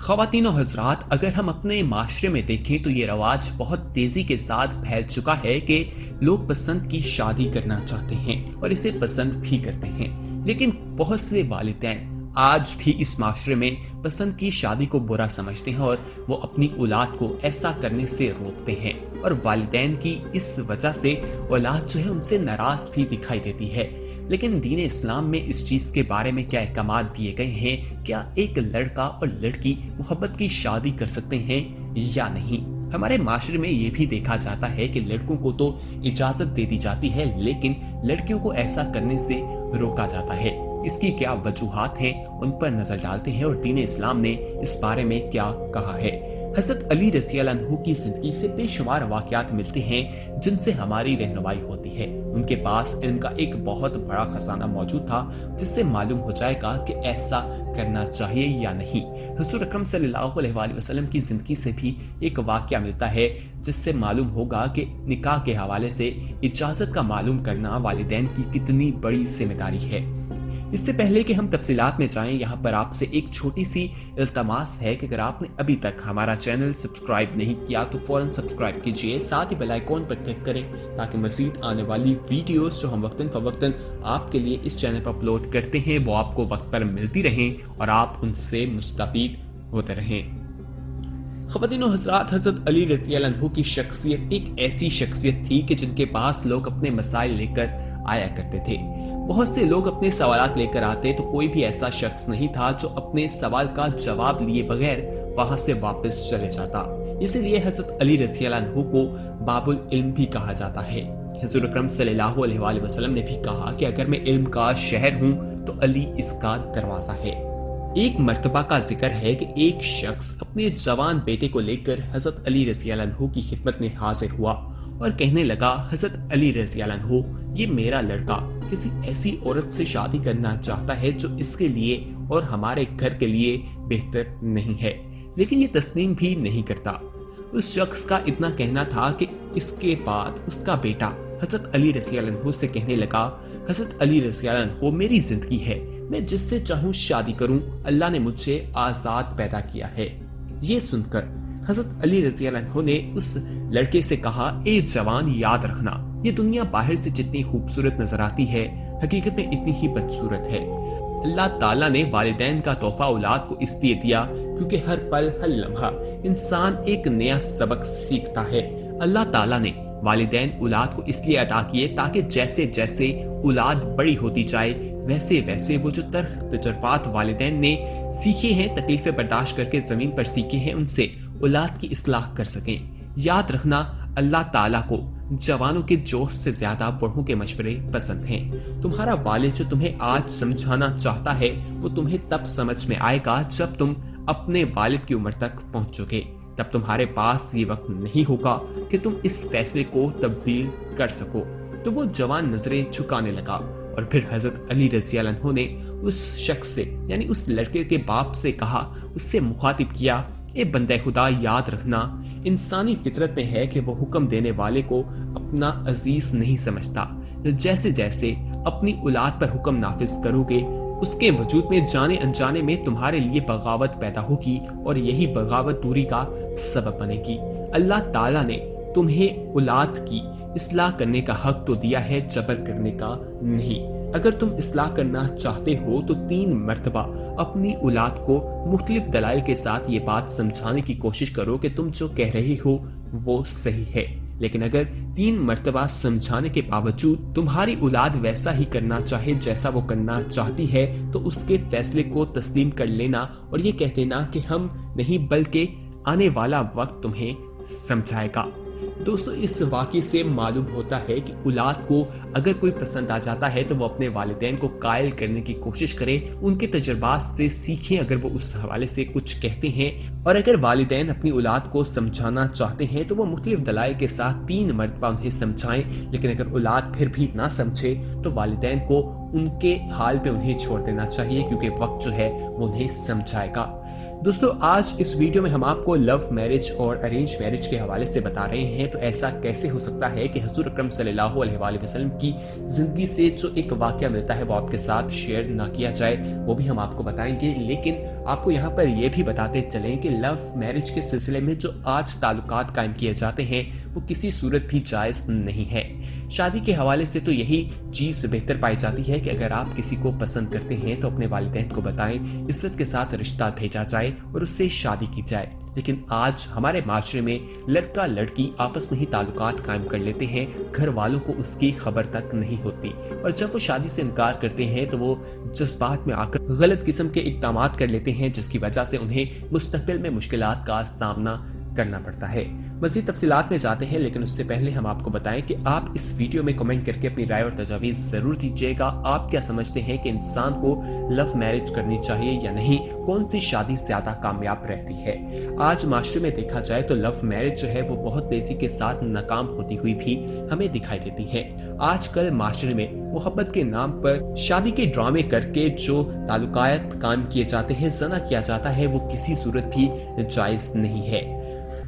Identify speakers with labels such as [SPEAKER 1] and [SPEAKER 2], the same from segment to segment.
[SPEAKER 1] ख्वातीन और हजरात, अगर हम अपने माशरे में देखें तो ये रवाज बहुत तेजी के साथ फैल चुका है कि लोग पसंद की शादी करना चाहते हैं और इसे पसंद भी करते हैं। लेकिन बहुत से वालिदैन आज भी इस माशरे में पसंद की शादी को बुरा समझते हैं और वो अपनी औलाद को ऐसा करने से रोकते हैं, और वालिदैन की इस वजह से औलाद जो है उनसे नाराज भी दिखाई देती है। लेकिन दीन इस्लाम में इस चीज के बारे में क्या अहकामात दिए गए हैं? क्या एक लड़का और लड़की मोहब्बत की शादी कर सकते हैं या नहीं? हमारे माशरे में ये भी देखा जाता है कि लड़कों को तो इजाजत दे दी जाती है, लेकिन लड़कियों को ऐसा करने से रोका जाता है। इसकी क्या वजूहात हैं, उन पर नजर डालते हैं और दीन इस्लाम ने इस बारे में क्या कहा है। हज़रत अली रज़ियल्लाहु अन्हु की जिंदगी से बेशुमार वाक़यात मिलते हैं जिनसे हमारी रहनुमाई होती है। उनके पास इल्म का एक बहुत बड़ा खजाना मौजूद था, जिससे मालूम हो जाएगा कि ऐसा करना चाहिए या नहीं। हुज़ूर अकरम सल्लल्लाहु अलैहि वसल्लम की जिंदगी से भी एक वाक़या मिलता है, जिससे मालूम होगा कि निकाह के हवाले से इजाजत का मालूम करना वालिदैन की कितनी बड़ी जिम्मेदारी है। इससे पहले कि हम तफसीलात में जाएं, यहाँ पर आपसे एक छोटी सी इल्तमास है कि अगर आपने अभी तक हमारा चैनल सब्सक्राइब नहीं किया तो फौरन सब्सक्राइब कीजिए, साथ ही बेल आइकॉन पर क्लिक करें ताकि मजीद आने वाली वीडियोस जो हम वक्तन फवक्तन आपके लिए इस चैनल पर अपलोड करते हैं वो आपको वक्त पर मिलती रहें और आप उनसे मुस्तफीद होते रहें। ख़वातीन और हज़रात, हज़रत अली रज़ियल्लाहु अन्हु की शख्सियत एक ऐसी शख्सियत थी कि जिनके पास लोग अपने मसाइल लेकर आया करते थे। बहुत से लोग अपने सवालात लेकर आते तो कोई भी ऐसा शख्स नहीं था जो अपने सवाल का जवाब लिए बगैर वहां से वापस चले जाता। इसीलिए हज़रत अली रज़ियल्लाहु अन्हु को बाबुल इल्म भी कहा जाता है। हुज़ूर अकरम सल्लल्लाहु अलैहि वसल्लम ने भी कहा कि अगर मैं इल्म का शहर हूँ तो अली इसका दरवाजा है। एक मर्तबा का जिक्र है कि एक शख्स अपने जवान बेटे को लेकर हज़रत अली रज़ियल्लाहु अन्हु की खिदमत में हाजिर हुआ और कहने लगा, हज़रत अली रज़ियल्लाहु अन्हु, ये मेरा लड़का किसी ऐसी औरत से शादी करना चाहता है जो इसके लिए और हमारे घर के लिए बेहतर नहीं है, लेकिन ये तस्लीम भी नहीं करता। उस शख्स का इतना कहना था कि इसके बाद उसका बेटा हज़रत अली रज़ियल्लाहु अन्हु से कहने लगा, हज़रत अली रज़ियल्लाहु अन्हु, मेरी जिंदगी है, मैं जिससे चाहूं शादी करूं, अल्लाह ने मुझे आजाद पैदा किया है। ये सुनकर हज़रत अली रज़ियल्लाहु अन्हु ने उस लड़के से कहा, ए जवान, याद रखना, ये दुनिया बाहर से जितनी खूबसूरत नजर आती है हकीकत में इतनी ही बदसूरत है। अल्लाह ताला ने वालिदैन का तोहफा औलाद को इसलिए दिया क्योंकि हर पल हर लम्हा इंसान एक नया सबक सीखता है। अल्लाह ताला ने वालिदैन औलाद को इसलिए अता किए ताकि जैसे जैसे औलाद बड़ी होती जाए वैसे वैसे वो जो तजर्बात वालिदैन ने सीखे हैं, तकलीफें बर्दाश्त करके जमीन पर सीखे हैं, उनसे औलाद की इस्लाह कर सकें। याद रखना, अल्लाह ताला को जवानों के जोश से ज्यादा बूढ़ों के मशवरे पसंद हैं। तुम्हारा वालिद जो तुम्हें आज समझाना चाहता है वो तुम्हें तब समझ में आएगा जब तुम अपने वालिद की उम्र तक पहुंचोगे। तब तुम्हारे पास ये वक्त नहीं होगा कि तुम इस फैसले को तब्दील कर सको। तो वो जवान नजरें झुकाने लगा और फिर हज़रत अली रज़ियल्लाहु अन्हु ने उस शख्स से यानी उस लड़के के बाप से कहा, उससे मुखातिब किया, ए बंदे खुदा, याद रखना, इंसानी फितरत में है कि वो हुक्म देने वाले को अपना अजीज नहीं समझता। जैसे जैसे अपनी औलाद पर हुक्म नाफिज करोगे उसके वजूद में जाने अनजाने में तुम्हारे लिए बगावत पैदा होगी और यही बगावत दूरी का सबब बनेगी। अल्लाह ताला ने तुम्हें औलाद की इस्लाह करने का हक तो दिया है, जबर करने का नहीं। अगर तुम इस्लाह करना चाहते हो तो 3 मर्तबा अपनी औलाद को मुख्तलिफ दलाइल के साथ ये बात समझाने की कोशिश करो कि तुम जो कह रहे हो वो सही है। लेकिन अगर 3 मर्तबा समझाने के बावजूद तुम्हारी औलाद वैसा ही करना चाहे जैसा वो करना चाहती है तो उसके फैसले को तस्लीम कर लेना और ये कह देना कि हम नहीं बल्कि आने वाला वक्त तुम्हें समझाएगा। दोस्तों, इस वाक़े से मालूम होता है कि औलाद को अगर कोई पसंद आ जाता है तो वो अपने वालिदैन को कायल करने की कोशिश करे, उनके तजर्बात से सीखें अगर वो उस हवाले से कुछ कहते हैं। और अगर वालिदैन अपनी औलाद को समझाना चाहते हैं तो वो मुख्तलिफ दलाइल के साथ 3 मरतबा उन्हें समझाएं। लेकिन अगर औलाद फिर भी ना समझे तो वालिदैन को उनके हाल पे उन्हें छोड़ देना चाहिए, क्योंकि वक्त जो है वो उन्हें समझाएगा। दोस्तों आज इस वीडियो में हम आपको लव मैरिज और अरेंज मैरिज के हवाले से बता रहे हैं। तो ऐसा कैसे हो सकता है कि हुजूर अकरम सल्लल्लाहु अलैहि वसल्लम की जिंदगी से जो एक वाकया मिलता है वो आपके साथ शेयर ना किया जाए, वो भी हम आपको बताएंगे। लेकिन आपको यहाँ पर यह भी बताते चलें कि लव मैरिज के सिलसिले में जो आज ताल्लुकात कायम किए जाते हैं वो किसी सूरत भी जायज नहीं है। शादी के हवाले से तो यही चीज बेहतर पाई जाती है कि अगर आप किसी को पसंद करते हैं तो अपने वालिदैन को बताएं, इज्जत के साथ रिश्ता भेजा जाए और उससे शादी की जाए। लेकिन आज हमारे माशरे में लड़का लड़की आपस में ही ताल्लुकात कायम कर लेते हैं, घर वालों को उसकी खबर तक नहीं होती, और जब वो शादी से इनकार करते हैं तो वो जज्बात में आकर गलत किस्म के इक़दाम कर लेते हैं, जिसकी वजह से उन्हें मुस्तकबिल में मुश्किलात का सामना करना पड़ता है। मज़ीद तफसीलात में जाते हैं, लेकिन उससे पहले हम आपको बताएं कि आप इस वीडियो में कमेंट करके अपनी राय और तजावीज़ जरूर दीजिएगा। आप क्या समझते हैं कि इंसान को लव मैरिज करनी चाहिए या नहीं, कौन सी शादी ज्यादा कामयाब रहती है। आज माशरे में देखा जाए तो लव मैरिज जो है वो बहुत तेजी के साथ नाकाम होती हुई भी हमें दिखाई देती है। आजकल माशरे में मोहब्बत के नाम पर शादी के ड्रामे करके जो ताल्लुकात कायम किए जाते हैं, ज़ना किया जाता है, वो किसी सूरत भी जायज नहीं है।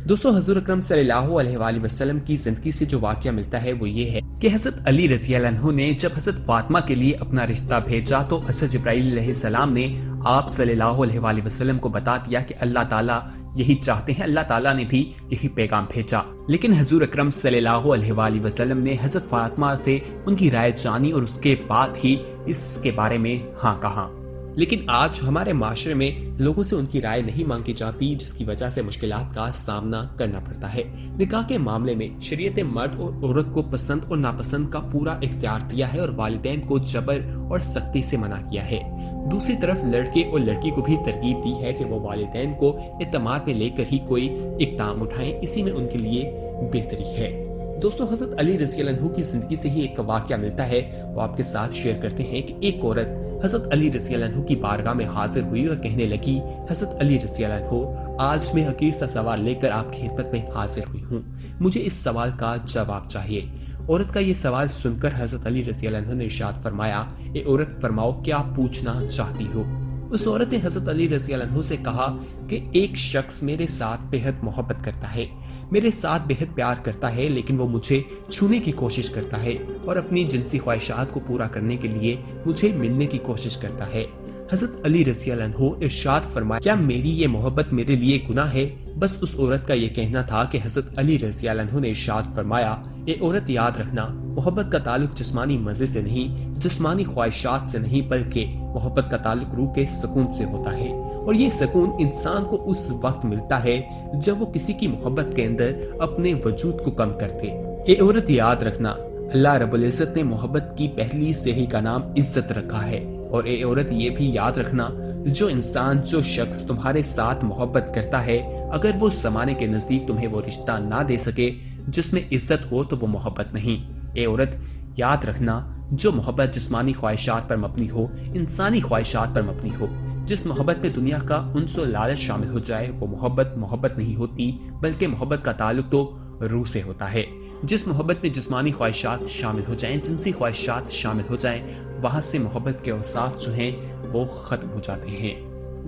[SPEAKER 1] दोस्तों हुजूर अकरम सल्लल्लाहु अलैहि वसल्लम की जिंदगी से जो वाकया मिलता है वो ये है कि हज़रत अली रज़ी अल्लाह अन्हु ने जब हज़रत फातिमा के लिए अपना रिश्ता भेजा तो हज़रत जिब्राइल अलैहिस्सलाम ने आप सल्लल्लाहु अलैहि वसल्लम को बता दिया कि अल्लाह ताला यही चाहते हैं। अल्लाह ताला ने भी यही पैगाम भेजा। लेकिन हुजूर अकरम सल्लल्लाहु अलैहि वसल्लम ने हज़रत फातिमा से उनकी राय जानी और उसके बाद ही इसके बारे में हाँ कहा। लेकिन आज हमारे माशरे में लोगों से उनकी राय नहीं मांगी जाती, जिसकी वजह से मुश्किलात का सामना करना पड़ता है। निकाह के मामले में शरीयत ने मर्द और औरत को पसंद और नापसंद का पूरा इख्तियार दिया है और वालिदैन को जबर और सख्ती से मना किया है। दूसरी तरफ लड़के और लड़की को भी तरकीब दी है कि वो वालिदैन को एतमाद में लेकर ही कोई इक़दाम उठाएं, इसी में उनके लिए बेहतरी है। दोस्तों हज़रत अली रज़ी अल्लाह अन्हु की जिंदगी से ही एक वाकया मिलता है, वो आपके साथ शेयर करते हैं कि एक औरत हज़रत अली रज़ी अल्लाह अन्हु की बारगाह में हाजिर हुई और कहने लगी, हज़रत अली रज़ी अल्लाह अन्हु, आज मैं हकीर सा सवाल लेकर आपकी खिदमत में हाजिर हुई हूँ, मुझे इस सवाल का जवाब चाहिए। औरत का ये सवाल सुनकर हज़रत अली रज़ी अल्लाह अन्हु ने इरशाद फरमाया, ए औरत फरमाओ क्या पूछना चाहती हो। उस औरत ने हज़रत अली रज़ी अल्लाह अन्हु से कहा कि एक शख्स मेरे साथ बेहद मोहब्बत करता है, मेरे साथ बेहद प्यार करता है, लेकिन वो मुझे छूने की कोशिश करता है और अपनी जिनसी ख्वाहिशात को पूरा करने के लिए मुझे मिलने की कोशिश करता है। हज़रत अली रज़ी अल्लाह अन्हु इरशाद फरमाया, क्या मेरी ये मोहब्बत मेरे लिए गुनाह है। बस उस औरत का ये कहना था कि हज़रत अली रज़ी अल्लाह अन्हु ने इरशाद फरमाया, ए औरत याद रखना, मोहब्बत का ताल्लुक जिस्मानी मजे से नहीं, जिस्मानी ख्वाहिशात से नहीं, बल्कि मोहब्बत का ताल्लुक रूह के सुकून से होता है। और ये सुकून इंसान को उस वक्त मिलता है जब वो किसी की मोहब्बत के अंदर अपने वजूद को कम कर दे। ए औरत याद रखना, अल्लाह रब्बुल इज्जत ने मोहब्बत की पहली सेही का नाम इज्जत रखा है। और ए औरत ये भी याद रखना, जो इंसान जो शख्स तुम्हारे साथ मोहब्बत करता है, अगर वो ज़माने के नजदीक तुम्हें वो रिश्ता ना दे सके जिसमें इज्जत हो तो वो मोहब्बत नहीं। ए औरत याद रखना, जो मोहब्बत जिस्मानी ख्वाहिशात पर मबनी हो, इंसानी ख्वाहिशात पर मबनी हो, जिस मोहब्बत में दुनिया का उनसो लालच शामिल हो जाए, वो मोहब्बत नहीं होती, बल्कि मोहब्बत का ताल्लुक तो रूह से होता है। जिस मोहब्बत में जिस्मानी ख्वाहिशात शामिल हो जाएं, जिनसी ख्वाहिशात शामिल हो जाएं, वहां से मोहब्बत के औसाफ जो हैं वो खत्म हो जाते हैं।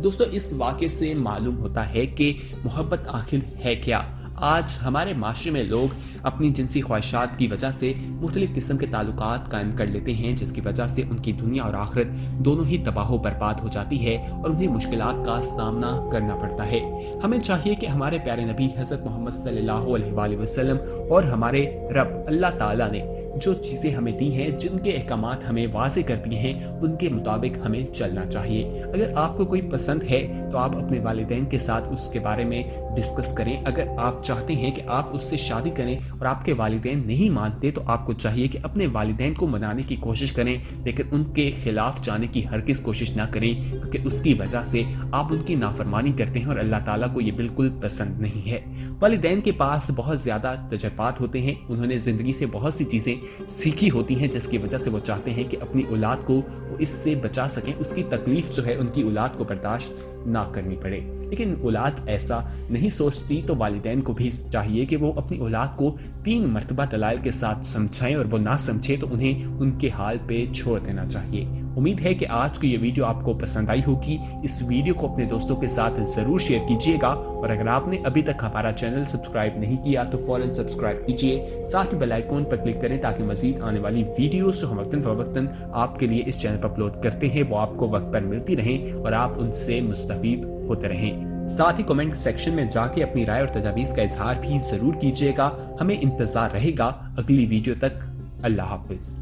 [SPEAKER 1] दोस्तों इस वाक़े से मालूम होता है कि मोहब्बत आखिर है क्या। आज हमारे माशरे में लोग अपनी जिनसी ख्वाहिशात की वजह से मुख्तलिफ किस्म के ताल्लुकात कायम कर लेते हैं, जिसकी वजह से उनकी दुनिया और आखिरत दोनों ही तबाह बर्बाद हो जाती है और उन्हें मुश्किलात का सामना करना पड़ता है। हमें चाहिए कि हमारे प्यारे नबी हज़रत मोहम्मद सल्लल्लाहु अलैहि वसल्लम और हमारे रब अल्लाह ताला ने जो चीज़ें हमें दी हैं, जिनके अहकामात हमें वाज़े कर दिए हैं, उनके मुताबिक हमें चलना चाहिए। अगर आपको कोई पसंद है तो आप अपने वालिदैन के साथ उसके बारे में डिस्कस करें। अगर आप चाहते हैं कि आप उससे शादी करें और आपके वालिदैन नहीं मानते तो आपको चाहिए कि अपने वालिदैन को मनाने की कोशिश करें, लेकिन उनके खिलाफ जाने की हरगिज़ कोशिश ना करें, क्योंकि उसकी वजह से आप उनकी नाफरमानी करते हैं और अल्लाह ताला को ये बिल्कुल पसंद नहीं है। वालिदैन के पास बहुत ज़्यादा तजर्बात होते हैं, उन्होंने ज़िंदगी से बहुत सी चीज़ें सीखी होती हैं, जिसकी वजह से वो चाहते हैं कि अपनी औलाद को वो इससे बचा सकें, उसकी तकलीफ जो है उनकी औलाद को बर्दाश्त ना करनी पड़े। लेकिन औलाद ऐसा नहीं सोचती, तो वालिदैन को भी चाहिए कि वो अपनी औलाद को 3 मरतबा दलाइल के साथ समझाएं और वो ना समझे तो उन्हें उनके हाल पे छोड़ देना चाहिए। उम्मीद है कि आज की ये वीडियो आपको पसंद आई होगी। इस वीडियो को अपने दोस्तों के साथ जरूर शेयर कीजिएगा और अगर आपने अभी तक हमारा चैनल सब्सक्राइब नहीं किया तो फौरन सब्सक्राइब कीजिए, साथ ही बेल आइकन पर क्लिक करें ताकि मजीद आने वाली वीडियोस जो हम वक्तन फवक्तन आपके लिए इस चैनल पर अपलोड करते हैं वो आपको वक्त पर मिलती रहें और आप उनसे मुस्तफीद होते रहें। साथ ही कमेंट सेक्शन में जाके अपनी राय और तजावीज़ का इजहार भी जरूर कीजिएगा। हमें इंतजार रहेगा अगली वीडियो तक। अल्लाह हाफिज।